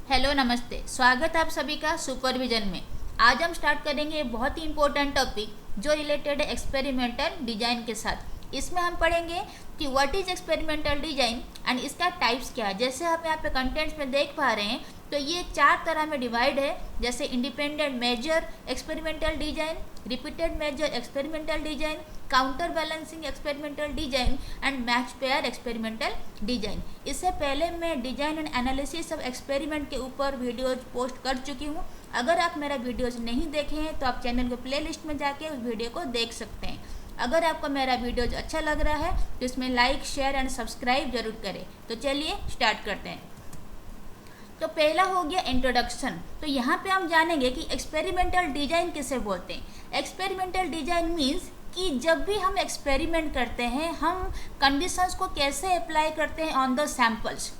Hello नमस्ते, स्वागत है आप सभी का सुपरविजन में। आज हम स्टार्ट करेंगे बहुत ही इंपॉर्टेंट टॉपिक जो रिलेटेड है एक्सपेरिमेंटल डिजाइन के साथ। इसमें हम पढ़ेंगे कि what is experimental design and इसका टाइप्स क्या है। जैसे आप यहाँ पे कंटेंट्स में देख पा रहे हैं तो ये 4 तरह में डिवाइड है, जैसे independent measure experimental design, repeated measure experimental design, counter balancing experimental design and match pair experimental design. इससे पहले मैं design and analysis of experiment के ऊपर वीडियोज पोस्ट कर चुकी हूँ। अगर आप मेरा वीडियोज नहीं देखे हैं तो आप चैनल के प्लेलिस्ट में जाके उस वीडियो को देख सकते हैं। अगर आपको मेरा वीडियोज अच्छा लग रहा है तो इसमें लाइक, शेयर एंड सब्सक्राइब जरूर करें। तो चलिए स्टार्ट करते हैं। तो पहला हो गया इंट्रोडक्शन। तो यहाँ पे हम जानेंगे कि एक्सपेरिमेंटल डिजाइन किसे बोलते हैं। एक्सपेरिमेंटल डिजाइन मीन्स कि जब भी हम एक्सपेरिमेंट करते हैं हम कंडीशंस को कैसे अप्लाई करते हैं ऑन द सैम्पल्स,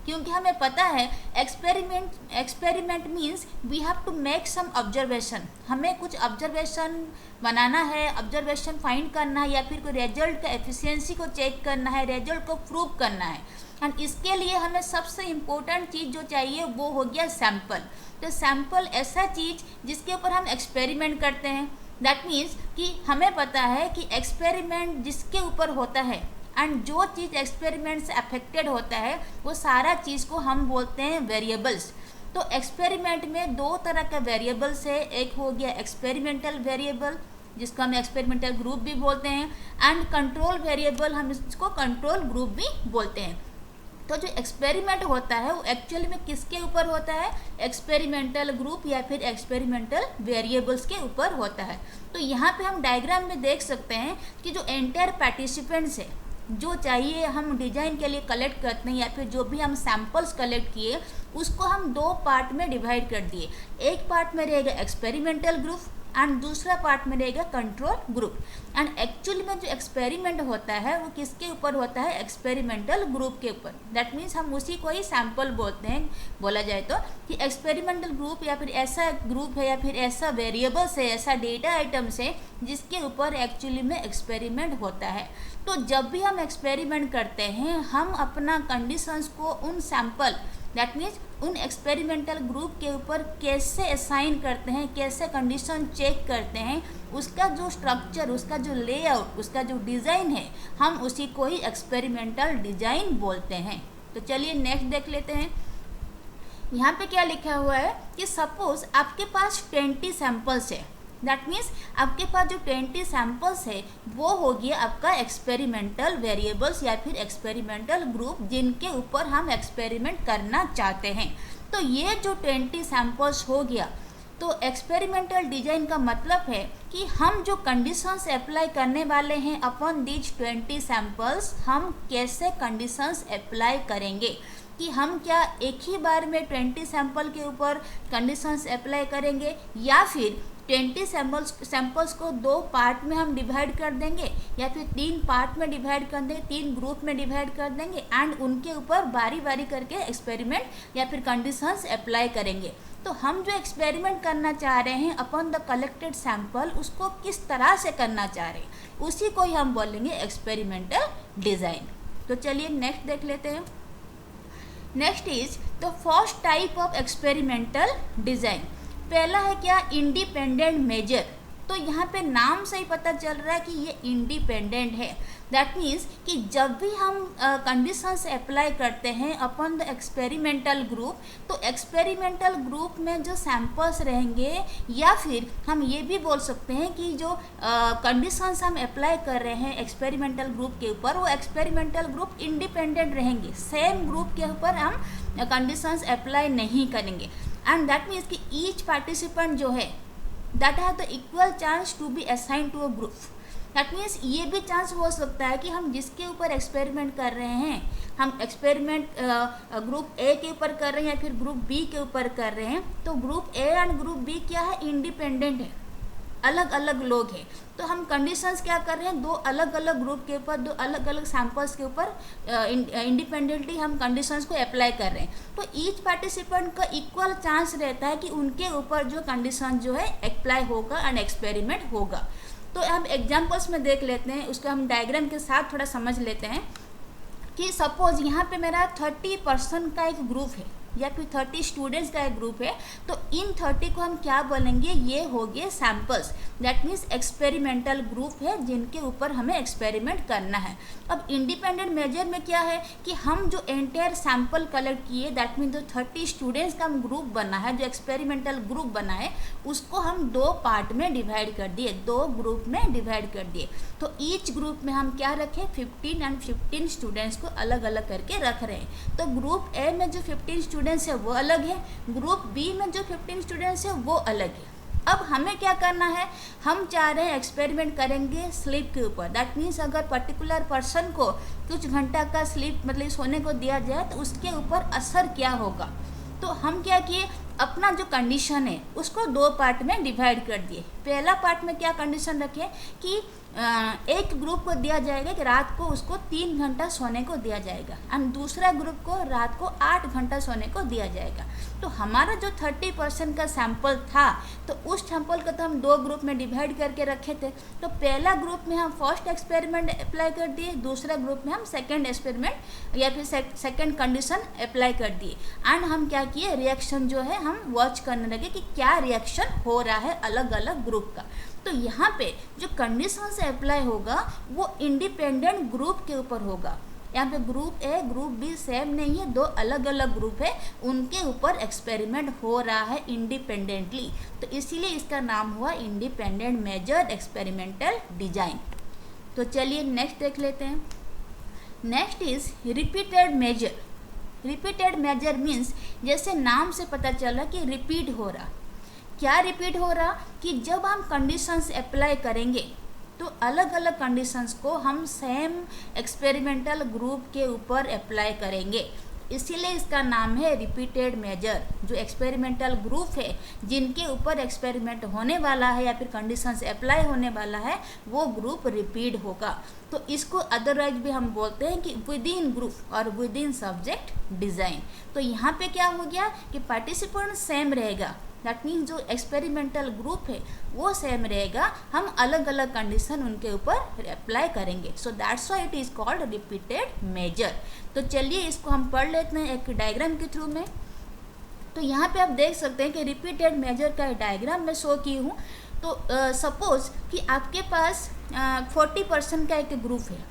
क्योंकि हमें पता है experiment means we have to make some observation. हमें कुछ ऑब्जर्वेशन बनाना है, ऑब्जर्वेशन फाइंड करना है, या फिर कोई रिजल्ट का एफिशिएंसी को चेक करना है, रिजल्ट को प्रूव करना है। एंड इसके लिए हमें सबसे इम्पोर्टेंट चीज़ जो चाहिए वो हो गया सैम्पल। तो सैम्पल ऐसा चीज़ जिसके ऊपर हम एक्सपेरिमेंट करते हैं। दैट मीन्स कि हमें पता है कि एक्सपेरिमेंट जिसके ऊपर होता है एंड जो चीज़ एक्सपेरिमेंट से अफेक्टेड होता है वो सारा चीज़ को हम बोलते हैं वेरिएबल्स। तो एक्सपेरिमेंट में 2 तरह का वेरिएबल्स है। एक हो गया एक्सपेरिमेंटल वेरिएबल जिसको हम एक्सपेरिमेंटल ग्रुप भी बोलते हैं, एंड कंट्रोल वेरिएबल हम इसको कंट्रोल ग्रुप भी बोलते हैं। तो जो एक्सपेरिमेंट होता है वो एक्चुअली में किसके ऊपर होता है, एक्सपेरिमेंटल ग्रुप या फिर एक्सपेरिमेंटल वेरिएबल्स के ऊपर होता है। तो यहाँ पे हम डायग्राम में देख सकते हैं कि जो एंटायर पार्टिसिपेंट्स है, जो चाहिए हम डिजाइन के लिए कलेक्ट करते हैं या फिर जो भी हम सैंपल्स कलेक्ट किए उसको हम 2 पार्ट में डिवाइड कर दिए। एक पार्ट में रहेगा एक्सपेरिमेंटल ग्रुप एंड दूसरा पार्ट में रहेगा कंट्रोल ग्रुप। एंड एक्चुअली में जो एक्सपेरिमेंट होता है वो किसके ऊपर होता है, एक्सपेरिमेंटल ग्रुप के ऊपर। दैट मीन्स हम उसी को ही सैंपल बोलते हैं। बोला जाए तो कि एक्सपेरिमेंटल ग्रुप या फिर ऐसा ग्रुप है या फिर ऐसा वेरिएबल्स है, ऐसा डेटा आइटम्स है जिसके ऊपर एक्चुअली में एक्सपेरिमेंट होता है। तो जब भी हम एक्सपेरिमेंट करते हैं हम अपना कंडीशंस को उन सैंपल दैट मीन्स उन एक्सपेरिमेंटल ग्रुप के ऊपर कैसे असाइन करते हैं, कैसे कंडीशन चेक करते हैं, उसका जो स्ट्रक्चर, उसका जो लेआउट, उसका जो डिज़ाइन है, हम उसी को ही एक्सपेरिमेंटल डिज़ाइन बोलते हैं। तो चलिए नेक्स्ट देख लेते हैं। यहाँ पे क्या लिखा हुआ है कि सपोज आपके पास 20 सैंपल्स है। दैट मीन्स आपके पास जो 20 सैंपल्स है वो हो गया आपका एक्सपेरिमेंटल वेरिएबल्स या फिर एक्सपेरिमेंटल ग्रुप जिनके ऊपर हम एक्सपेरिमेंट करना चाहते हैं। तो ये जो 20 सैंपल्स हो गया, तो एक्सपेरिमेंटल डिजाइन का मतलब है कि हम जो कंडीशंस अप्लाई करने वाले हैं अपॉन दीज 20 सैंपल्स, हम कैसे कंडीशंस अप्लाई करेंगे, कि हम क्या एक ही बार में 20 सैंपल के ऊपर कंडीशंस अप्लाई करेंगे या फिर 20 सैंपल्स को 2 पार्ट में हम डिवाइड कर देंगे या फिर 3 पार्ट में डिवाइड कर देंगे, 3 ग्रुप में डिवाइड कर देंगे एंड उनके ऊपर बारी बारी करके एक्सपेरिमेंट या फिर कंडीशंस अप्लाई करेंगे। तो हम जो एक्सपेरिमेंट करना चाह रहे हैं अपॉन द कलेक्टेड सैंपल, उसको किस तरह से करना चाह रहे हैं उसी को ही हम बोलेंगे एक्सपेरिमेंटल डिज़ाइन। तो चलिए नेक्स्ट देख लेते हैं। Next is the first type of experimental design. पहला है क्या, इंडिपेंडेंट मेजर। तो यहाँ पे नाम से ही पता चल रहा है कि ये इंडिपेंडेंट है। दैट मीन्स कि जब भी हम कंडीशंस अप्लाई करते हैं अपॉन द एक्सपेरिमेंटल ग्रुप, तो एक्सपेरिमेंटल ग्रुप में जो सैंपल्स रहेंगे या फिर हम ये भी बोल सकते हैं कि जो कंडीशंस हम अप्लाई कर रहे हैं एक्सपेरिमेंटल ग्रुप के ऊपर, वो एक्सपेरिमेंटल ग्रुप इंडिपेंडेंट रहेंगे। सेम ग्रुप के ऊपर हम कंडीशंस अप्लाई नहीं करेंगे। एंड दैट मीन्स कि ईच पार्टिसिपेंट जो है that have the equal chance to be assign to a group. That means ये भी चांस हो सकता है कि हम जिसके ऊपर एक्सपेरिमेंट कर रहे हैं, हम एक्सपेरिमेंट ग्रुप ए के ऊपर कर रहे हैं या फिर ग्रुप बी के ऊपर कर रहे हैं, तो group A and group B क्या है, इंडिपेंडेंट है, अलग अलग लोग हैं। तो हम कंडीशंस क्या कर रहे हैं, 2 अलग अलग ग्रुप के ऊपर, 2 अलग अलग सैंपल्स के ऊपर इंडिपेंडेंटली हम कंडीशंस को अप्लाई कर रहे हैं। तो ईच पार्टिसिपेंट का इक्वल चांस रहता है कि उनके ऊपर जो कंडीशन जो है अप्लाई होगा एंड एक्सपेरिमेंट होगा। तो हम एग्जाम्पल्स में देख लेते हैं, उसको हम डायग्राम के साथ थोड़ा समझ लेते हैं कि सपोज यहाँ पे मेरा 30% का एक ग्रुप है। या फिर 30 स्टूडेंट्स का एक ग्रुप है, तो इन 30 को हम क्या बोलेंगे, ये हो गए samples. That means experimental group है जिनके ऊपर हमें एक्सपेरिमेंट करना है। अब इंडिपेंडेंट मेजर में क्या है कि हम जो एंटायर सैंपल कलेक्ट किए, दैट मीन्स जो 30 स्टूडेंट्स का हम ग्रुप बना है, जो एक्सपेरिमेंटल ग्रुप बना है, उसको हम 2 पार्ट में डिवाइड कर दिए, 2 ग्रुप में डिवाइड कर दिए। तो ईच ग्रुप में हम क्या रखें, 15 एंड 15 स्टूडेंट्स को अलग अलग करके रख रहे हैं। तो ग्रुप ए में जो 15 स्टूडेंट्स है वो अलग है, ग्रुप बी में जो 15 स्टूडेंट्स है वो अलग है। अब हमें क्या करना है, हम चाह रहे हैं एक्सपेरिमेंट करेंगे स्लीप के ऊपर। दैट मीन्स अगर पर्टिकुलर पर्सन को कुछ घंटा का स्लीप मतलब सोने को दिया जाए तो उसके ऊपर असर क्या होगा। तो हम क्या किए, अपना जो कंडीशन है उसको 2 पार्ट में डिवाइड कर दिए। पहला पार्ट में क्या कंडीशन रखे कि एक ग्रुप को दिया जाएगा कि रात को उसको 3 घंटा सोने को दिया जाएगा एंड दूसरा ग्रुप को रात को 8 घंटा सोने को दिया जाएगा। तो हमारा जो 30% का सैंपल था, तो उस सैंपल को तो हम 2 ग्रुप में डिवाइड करके रखे थे। तो पहला ग्रुप में हम फर्स्ट एक्सपेरिमेंट अप्लाई कर दिए, दूसरा ग्रुप में हम सेकेंड एक्सपेरिमेंट या फिर सेकेंड कंडीशन अप्लाई कर दिए। एंड हम क्या किए, रिएक्शन जो है हम वॉच करने लगे कि क्या रिएक्शन हो रहा है अलग अलग ग्रुप का। तो यहाँ पे जो कंडीशन से अप्लाई होगा वो इंडिपेंडेंट ग्रुप के ऊपर होगा। यहाँ पे group A group B same नहीं है, 2 अलग अलग ग्रुप है, उनके ऊपर एक्सपेरिमेंट हो रहा है इंडिपेंडेंटली। तो इसीलिए इसका नाम हुआ इंडिपेंडेंट मेजर एक्सपेरिमेंटल डिजाइन। तो चलिए नेक्स्ट देख लेते हैं। Next is repeated measure. Repeated measure means जैसे नाम से पता चला कि रिपीट हो रहा। क्या रिपीट हो रहा कि जब हम कंडीशंस अप्लाई करेंगे तो अलग अलग कंडीशंस को हम सेम एक्सपेरिमेंटल ग्रुप के ऊपर अप्लाई करेंगे, इसीलिए इसका नाम है रिपीटेड मेजर। जो एक्सपेरिमेंटल ग्रुप है जिनके ऊपर एक्सपेरिमेंट होने वाला है या फिर कंडीशंस अप्लाई होने वाला है, वो ग्रुप रिपीट होगा। तो इसको अदरवाइज भी हम बोलते हैं कि विद इन ग्रुप और विद इन सब्जेक्ट डिज़ाइन। तो यहाँ पे क्या हो गया कि पार्टिसिपेंट सेम रहेगा, दैट मीन्स जो एक्सपेरिमेंटल ग्रुप है वो सेम रहेगा, हम अलग अलग कंडीशन उनके ऊपर अप्लाई करेंगे। So that's why it is called repeated measure. तो चलिए इसको हम पढ़ लेते हैं एक डायग्राम के थ्रू में। तो यहाँ पे आप देख सकते हैं कि रिपीटेड मेजर का डायग्राम मैं शो की हूँ। तो सपोज कि आपके पास 40% का एक ग्रुप है,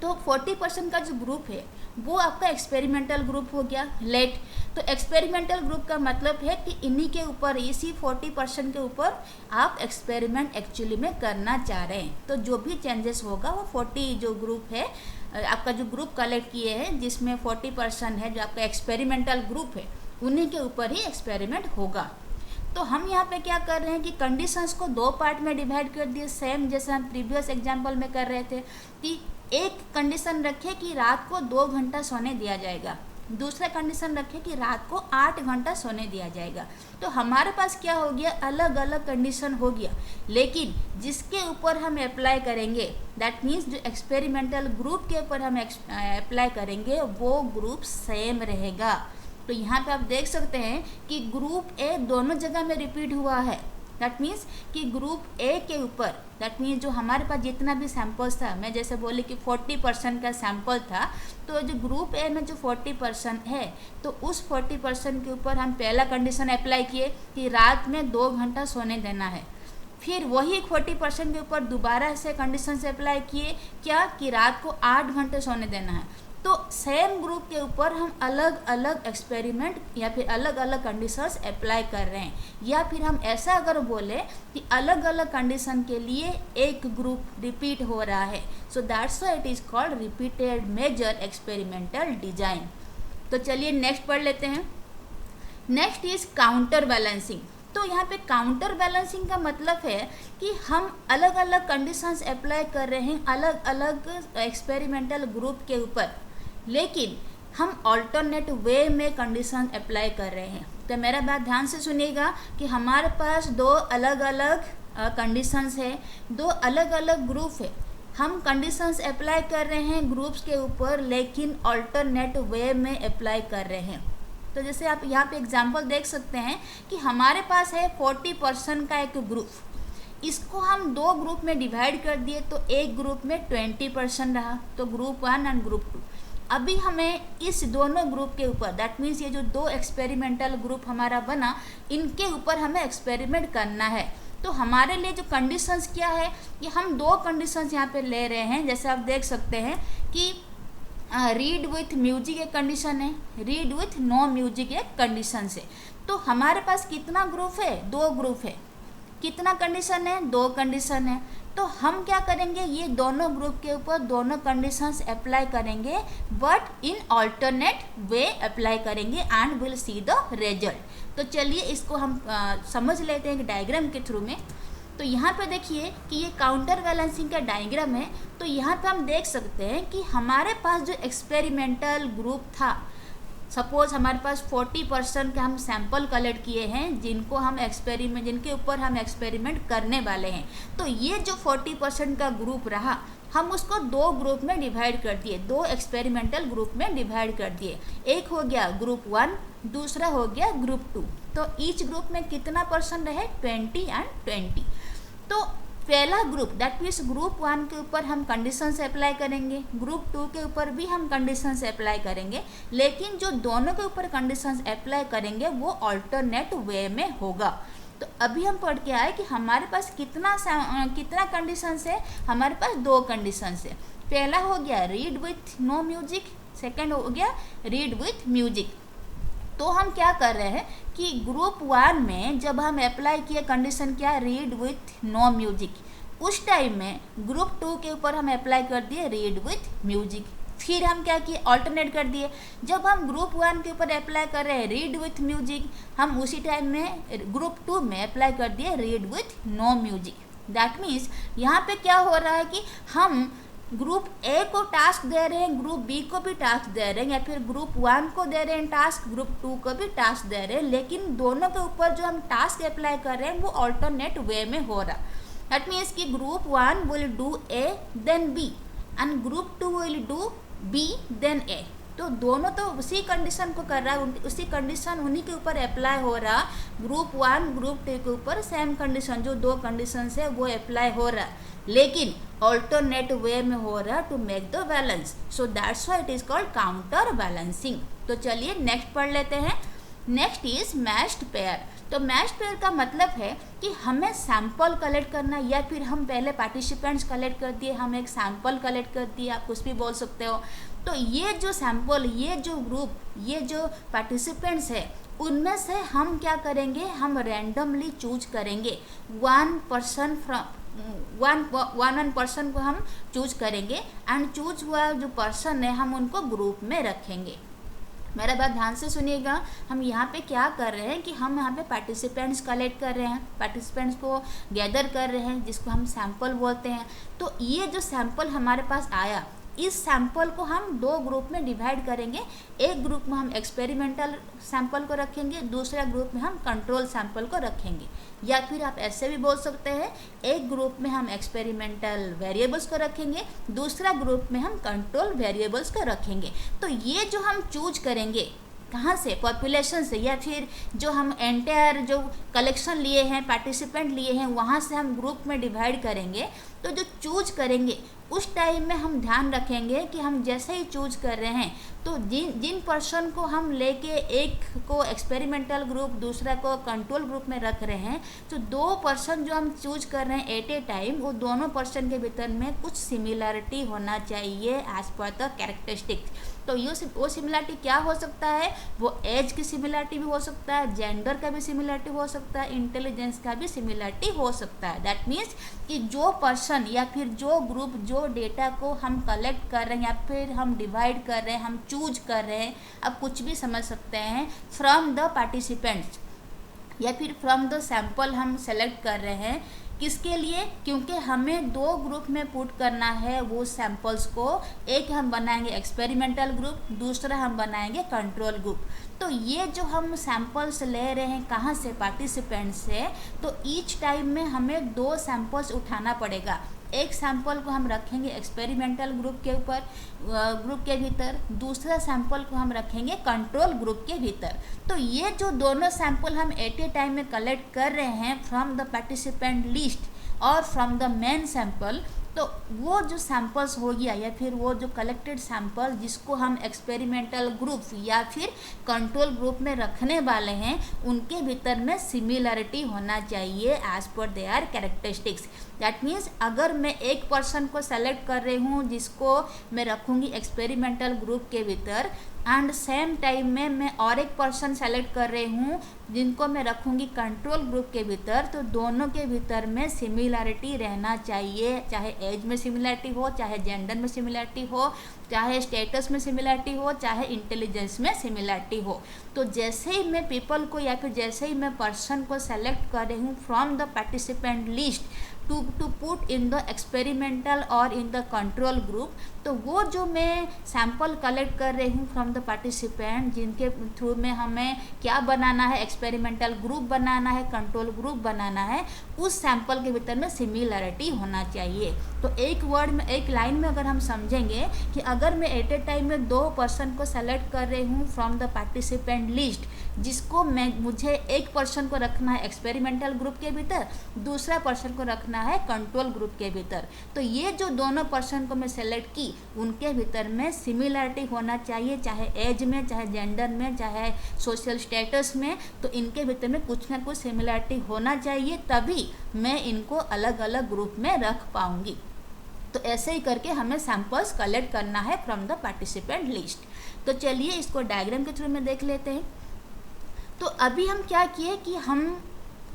तो 40% का जो ग्रुप है वो आपका एक्सपेरिमेंटल ग्रुप हो गया। लेट, तो एक्सपेरिमेंटल ग्रुप का मतलब है कि इन्हीं के ऊपर, इसी 40% के ऊपर आप एक्सपेरिमेंट एक्चुअली में करना चाह रहे हैं। तो जो भी चेंजेस होगा वो 40 जो ग्रुप है, आपका जो ग्रुप कलेक्ट किए हैं जिसमें 40% है जो आपका एक्सपेरिमेंटल ग्रुप है, उन्हीं के ऊपर ही एक्सपेरिमेंट होगा। तो हम यहाँ पे क्या कर रहे हैं कि कंडीशंस को 2 पार्ट में डिवाइड कर दिए, सेम जैसे हम प्रीवियस एग्जाम्पल में कर रहे थे कि एक कंडीशन रखे कि रात को 2 घंटा सोने दिया जाएगा, दूसरा कंडीशन रखे कि रात को 8 घंटा सोने दिया जाएगा। तो हमारे पास क्या हो गया, अलग अलग कंडीशन हो गया, लेकिन जिसके ऊपर हम अप्लाई करेंगे, दैट मीन्स जो एक्सपेरिमेंटल ग्रुप के ऊपर हम अप्लाई करेंगे वो ग्रुप सेम रहेगा। तो यहाँ पे आप देख सकते हैं कि ग्रुप ए दोनों जगह में रिपीट हुआ है। दैट मीन्स कि ग्रुप ए के ऊपर, दैट मीन्स जो हमारे पास जितना भी सैम्पल्स था, मैं जैसे बोली कि 40% का सैम्पल था, तो जो ग्रुप ए में जो 40% है, तो उस 40% के ऊपर हम पहला कंडीशन अप्लाई किए कि रात में 2 घंटा सोने देना है। फिर वही 40% के ऊपर दोबारा से कंडीशन से अप्लाई किए क्या कि रात को 8 घंटे सोने देना है। तो सेम ग्रुप के ऊपर हम अलग अलग एक्सपेरिमेंट या फिर अलग अलग कंडीशंस अप्लाई कर रहे हैं, या फिर हम ऐसा अगर बोले कि अलग अलग कंडीशन के लिए एक ग्रुप रिपीट हो रहा है। So that's why it is called repeated measure experimental design. तो चलिए नेक्स्ट पढ़ लेते हैं। Next is counter balancing. तो यहाँ पे काउंटर बैलेंसिंग का मतलब है कि हम अलग अलग कंडीशंस अप्लाई कर रहे हैं अलग अलग एक्सपेरिमेंटल ग्रुप के ऊपर, लेकिन हम ऑल्टरनेट वे में कंडीशन अप्लाई कर रहे हैं। तो मेरा बात ध्यान से सुनिएगा कि हमारे पास 2 अलग अलग कंडीशंस है, 2 अलग अलग ग्रुप है, हम कंडीशंस अप्लाई कर रहे हैं ग्रुप्स के ऊपर, लेकिन ऑल्टरनेट वे में अप्लाई कर रहे हैं। तो जैसे आप यहाँ पे एग्जांपल देख सकते हैं कि हमारे पास है 40% का एक ग्रुप, इसको हम 2 ग्रुप में डिवाइड कर दिए, तो एक ग्रुप में 20% रहा, तो ग्रुप 1 एंड ग्रुप 2। अभी हमें इस दोनों ग्रुप के ऊपर, दैट मीन्स ये जो दो एक्सपेरिमेंटल ग्रुप हमारा बना, इनके ऊपर हमें एक्सपेरिमेंट करना है। तो हमारे लिए जो कंडीशंस क्या है, कि हम दो कंडीशंस यहाँ पे ले रहे हैं। जैसे आप देख सकते हैं कि रीड विथ म्यूजिक एक कंडीशन है, रीड विथ नो म्यूजिक एक कंडीशन है। तो हमारे पास कितना ग्रुप है, दो ग्रुप है। कितना कंडीशन है, दो कंडीशन है। तो हम क्या करेंगे, ये दोनों ग्रुप के ऊपर दोनों कंडीशंस अप्लाई करेंगे, but in alternate way apply करेंगे and will see the result. तो चलिए इसको हम समझ लेते हैं डायग्राम के थ्रू में। तो यहाँ पे देखिए कि ये काउंटर बैलेंसिंग का डायग्राम है। तो यहाँ पे हम देख सकते हैं कि हमारे पास जो एक्सपेरिमेंटल ग्रुप था, सपोज हमारे पास 40% के हम सैंपल कलेक्ट किए हैं, जिनके ऊपर हम एक्सपेरिमेंट करने वाले हैं। तो ये जो 40% का ग्रुप रहा, हम उसको दो ग्रुप में डिवाइड कर दिए, दो एक्सपेरिमेंटल ग्रुप में डिवाइड कर दिए। एक हो गया ग्रुप 1, दूसरा हो गया ग्रुप 2। तो ईच ग्रुप में कितना पर्सन रहे, 20 एंड 20। तो पहला ग्रुप, दैट मीन्स ग्रुप 1 के ऊपर हम कंडीशंस अप्लाई करेंगे, ग्रुप 2 के ऊपर भी हम कंडीशंस अप्लाई करेंगे, लेकिन जो दोनों के ऊपर कंडीशंस अप्लाई करेंगे वो ऑल्टरनेट वे में होगा। तो अभी हम पढ़ के आए कि हमारे पास कितना कंडीशंस है, हमारे पास दो कंडीशंस है। पहला हो गया read with no music, second हो गया रीड विथ म्यूजिक। तो हम क्या कर रहे हैं कि ग्रुप 1 में जब हम अप्लाई किए कंडीशन क्या, रीड विथ नो म्यूजिक, उस टाइम में ग्रुप 2 के ऊपर हम अप्लाई कर दिए रीड विथ म्यूजिक। फिर हम क्या किए, ऑल्टरनेट कर दिए। जब हम ग्रुप 1 के ऊपर अप्लाई कर रहे हैं रीड विथ म्यूजिक, हम उसी टाइम में ग्रुप 2 में अप्लाई कर दिए read with no music. That means यहाँ पे क्या हो रहा है कि हम ग्रुप ए को टास्क दे रहे हैं, ग्रुप बी को भी टास्क दे रहे हैं, या फिर ग्रुप 1 को दे रहे हैं टास्क, ग्रुप 2 को भी टास्क दे रहे हैं, लेकिन दोनों के ऊपर जो हम टास्क अप्लाई कर रहे हैं वो ऑल्टरनेट वे में हो रहा। दैट मीन्स कि group 1 will do A then B and group 2 will do B then A. तो दोनों तो उसी कंडीशन को कर रहा है, उसी कंडीशन उन्हीं के ऊपर अप्लाई हो रहा। ग्रुप 1 ग्रुप 2 के ऊपर सेम कंडीशन, जो दो कंडीशन है वो अप्लाई हो रहा, लेकिन ऑल्टरनेट वे में हो रहा to make the balance. So that's why it is called counter balancing. तो चलिए नेक्स्ट पढ़ लेते हैं। Next is matched pair. तो मैच्ड पेयर का मतलब है कि हमें सैंपल कलेक्ट करना, या फिर हम पहले पार्टिसिपेंट्स कलेक्ट कर दिए, हम एक सैंपल कलेक्ट कर दिए, आप कुछ भी बोल सकते हो। तो ये जो सैंपल, ये जो ग्रुप, ये जो पार्टिसिपेंट्स है, उनमें से हम क्या करेंगे, हम रैंडमली चूज करेंगे वन पर्सन को हम चूज करेंगे, एंड चूज हुआ जो पर्सन है हम उनको ग्रुप में रखेंगे। मेरा बात ध्यान से सुनिएगा। हम यहाँ पे क्या कर रहे हैं कि हम यहाँ पे पार्टिसिपेंट्स कलेक्ट कर रहे हैं, पार्टिसिपेंट्स को गैदर कर रहे हैं, जिसको हम सैंपल बोलते हैं। तो ये जो सैंपल हमारे पास आया, इस सैंपल को हम दो ग्रुप में डिवाइड करेंगे। एक ग्रुप में हम एक्सपेरिमेंटल सैंपल को रखेंगे, दूसरा ग्रुप में हम कंट्रोल सैंपल को रखेंगे। या फिर आप ऐसे भी बोल सकते हैं, एक ग्रुप में हम एक्सपेरिमेंटल वेरिएबल्स को रखेंगे, दूसरा ग्रुप में हम कंट्रोल वेरिएबल्स को रखेंगे। तो ये जो हम चूज करेंगे कहाँ से, पॉपुलेशन से, या फिर जो हम एंटायर जो कलेक्शन लिए हैं, पार्टिसिपेंट लिए हैं, वहाँ से हम ग्रुप में डिवाइड करेंगे। तो जो चूज करेंगे उस टाइम में हम ध्यान रखेंगे कि हम जैसे ही चूज कर रहे हैं, तो जिन पर्सन को हम लेके एक को एक्सपेरिमेंटल ग्रुप, दूसरा को कंट्रोल ग्रुप में रख रहे हैं, तो दो पर्सन जो हम चूज कर रहे हैं एट ए टाइम, वो दोनों पर्सन के भीतर में कुछ सिमिलरिटी होना चाहिए एज पर द कैरेक्टरिस्टिक। तो ये वो सिमिलरिटी क्या हो सकता है, वो एज की सिमिलरिटी भी हो सकता है, जेंडर का भी सिमिलरिटी हो सकता है, इंटेलिजेंस का भी सिमिलरिटी हो सकता है। दैट मीन्स कि जो पर्सन या फिर जो ग्रुप जो डेटा को हम कलेक्ट कर रहे हैं, या फिर हम डिवाइड कर रहे हैं, हम चूज कर रहे हैं, अब कुछ भी समझ सकते हैं, फ्रॉम द पार्टिसिपेंट्स या फिर फ्रॉम द सैंपल हम सेलेक्ट कर रहे हैं। किसके लिए, क्योंकि हमें दो ग्रुप में पुट करना है वो सैंपल्स को। एक हम बनाएंगे एक्सपेरिमेंटल ग्रुप, दूसरा हम बनाएंगे कंट्रोल ग्रुप। तो ये जो हम सैंपल्स ले रहे हैं कहाँ से, पार्टिसिपेंट से, तो ईच टाइम में हमें दो सैंपल्स उठाना पड़ेगा। एक सैंपल को हम रखेंगे एक्सपेरिमेंटल ग्रुप के ऊपर, ग्रुप के भीतर, दूसरा सैंपल को हम रखेंगे कंट्रोल ग्रुप के भीतर। तो ये जो दोनों सैंपल हम एट ए टाइम में कलेक्ट कर रहे हैं फ्रॉम द पार्टिसिपेंट लिस्ट और फ्रॉम द मेन सैंपल, तो वो जो सैंपल्स हो गया या फिर वो जो कलेक्टेड सैंपल जिसको हम एक्सपेरिमेंटल ग्रुप या फिर कंट्रोल ग्रुप में रखने वाले हैं, उनके भीतर में सिमिलरिटी होना चाहिए as per there characteristics. That means अगर मैं एक पर्सन को सेलेक्ट कर रही हूँ जिसको मैं रखूँगी एक्सपेरिमेंटल ग्रुप के भीतर, एंड सेम टाइम में मैं और एक पर्सन सेलेक्ट कर रही हूँ जिनको मैं रखूँगी कंट्रोल ग्रुप के भीतर, तो दोनों के भीतर में सिमिलरिटी रहना चाहिए, चाहे एज में सिमिलरिटी हो, चाहे जेंडर में सिमिलरिटी हो, चाहे स्टेटस में सिमिलरिटी हो, चाहे इंटेलिजेंस में सिमिलरिटी हो। तो जैसे ही मैं पीपल को या फिर जैसे ही मैं पर्सन को सेलेक्ट कर रही हूँ from the participant list to put in the experimental और इन द कंट्रोल ग्रुप, तो वो जो मैं सैंपल कलेक्ट कर रही हूँ फ्रॉम द पार्टिसिपेंट जिनके थ्रू में हमें क्या बनाना है, एक्सपेरिमेंटल ग्रुप बनाना है, कंट्रोल ग्रुप बनाना है, उस सैंपल के भीतर में सिमिलरिटी होना चाहिए। तो एक वर्ड में, एक लाइन में अगर हम समझेंगे कि अगर मैं एट ए टाइम में 2 पर्सन को सेलेक्ट कर रही हूँ फ्रॉम द पार्टिसिपेंट लिस्ट, जिसको मुझे एक पर्सन को रखना है एक्सपेरिमेंटल ग्रुप के भीतर, दूसरा पर्सन को रखना है कंट्रोल ग्रुप के भीतर, तो ये जो दोनों पर्सन को मैं सेलेक्ट की उनके भीतर में सिमिलरिटी होना चाहिए, चाहे एज में, चाहे जेंडर में, चाहे सोशल स्टेटस में, तो इनके भीतर में कुछ ना कुछ सिमिलरिटी होना चाहिए, तभी मैं इनको अलग अलग ग्रुप में रख पाऊंगी। तो ऐसे ही करके हमें सैंपल्स कलेक्ट करना है फ्रॉम द पार्टिसिपेंट लिस्ट। तो चलिए इसको डायग्राम के थ्रू में देख लेते हैं। तो अभी हम क्या किए कि हम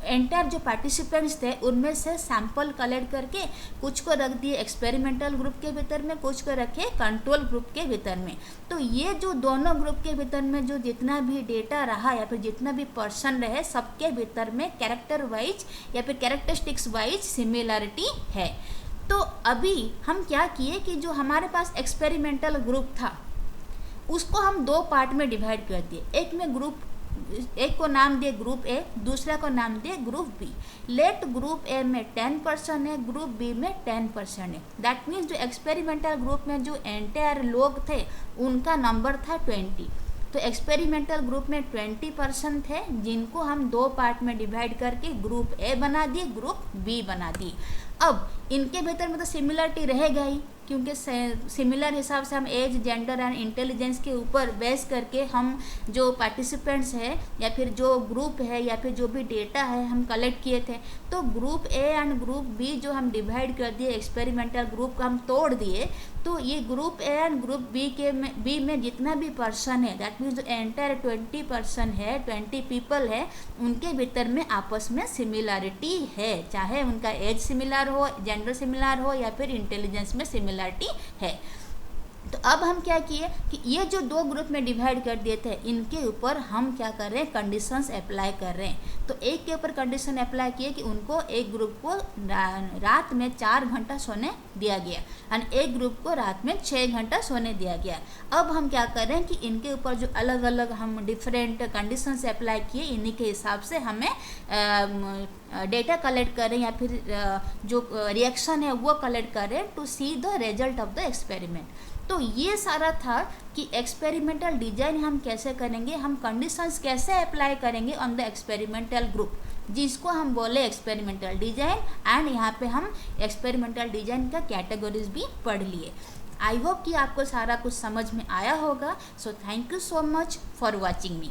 एंटायर जो पार्टिसिपेंट्स थे उनमें से सैंपल कलेक्ट करके कुछ को रख दिए एक्सपेरिमेंटल ग्रुप के भीतर में, कुछ को रखे कंट्रोल ग्रुप के भीतर में। तो ये जो दोनों ग्रुप के भीतर में जो जितना भी डेटा रहा या फिर जितना भी पर्सन रहे, सबके भीतर में कैरेक्टर वाइज या फिर कैरेक्टरिस्टिक्स वाइज सिमिलरिटी है। तो अभी हम क्या किए कि जो हमारे पास एक्सपेरिमेंटल ग्रुप था उसको हम 2 पार्ट में डिवाइड कर दिए। एक को नाम दिए ग्रुप ए, दूसरा को नाम दिए group B. Let group A में 10% है, ग्रुप बी में 10% है। दैट मीन्स जो एक्सपेरिमेंटल ग्रुप में जो एंटायर लोग थे उनका नंबर था 20। तो एक्सपेरिमेंटल ग्रुप में 20% थे जिनको हम 2 पार्ट में डिवाइड करके ग्रुप ए बना दिए, ग्रुप बी बना दिए। अब इनके भीतर में तो सिमिलरिटी रहेगा ही, क्योंकि सिमिलर हिसाब से हम एज, जेंडर एंड इंटेलिजेंस के ऊपर बेस करके हम जो पार्टिसिपेंट्स है या फिर जो ग्रुप है या फिर जो भी डेटा है हम कलेक्ट किए थे। तो group A and group B जो हम डिवाइड कर दिए, एक्सपेरिमेंटल ग्रुप को हम तोड़ दिए, तो ये group A and group B में जितना भी पर्सन है, दैट मीन्स जो एंटायर 20% है, 20 पीपल है, उनके भीतर में आपस में सिमिलरिटी है, चाहे उनका एज सिमिलर हो, जेंडर सिमिलर हो या फिर इंटेलिजेंस में सिमिलरिटी है। तो अब हम क्या किए कि ये जो 2 ग्रुप में डिवाइड कर दिए थे इनके ऊपर हम क्या कर रहे हैं, कंडीशंस अप्लाई कर रहे हैं। तो एक के ऊपर कंडीशन अप्लाई किए कि उनको एक ग्रुप को रात में 4 घंटा सोने दिया गया और एक ग्रुप को रात में 6 घंटा सोने दिया गया। अब हम क्या कर रहे हैं कि इनके ऊपर जो अलग अलग हम डिफरेंट कंडीशंस अप्लाई किए, इन्हीं के हिसाब से हमें डेटा कलेक्ट कर रहे हैं या फिर जो रिएक्शन है वो कलेक्ट कर रहे हैं to see the result of the experiment. तो ये सारा था कि एक्सपेरिमेंटल डिजाइन हम कैसे करेंगे, हम कंडीशंस कैसे अप्लाई करेंगे ऑन द एक्सपेरिमेंटल ग्रुप, जिसको हम बोले एक्सपेरिमेंटल डिजाइन। एंड यहाँ पे हम एक्सपेरिमेंटल डिजाइन का कैटेगरीज भी पढ़ लिए। आई होप कि आपको सारा कुछ समझ में आया होगा। So thank you so much for watching me.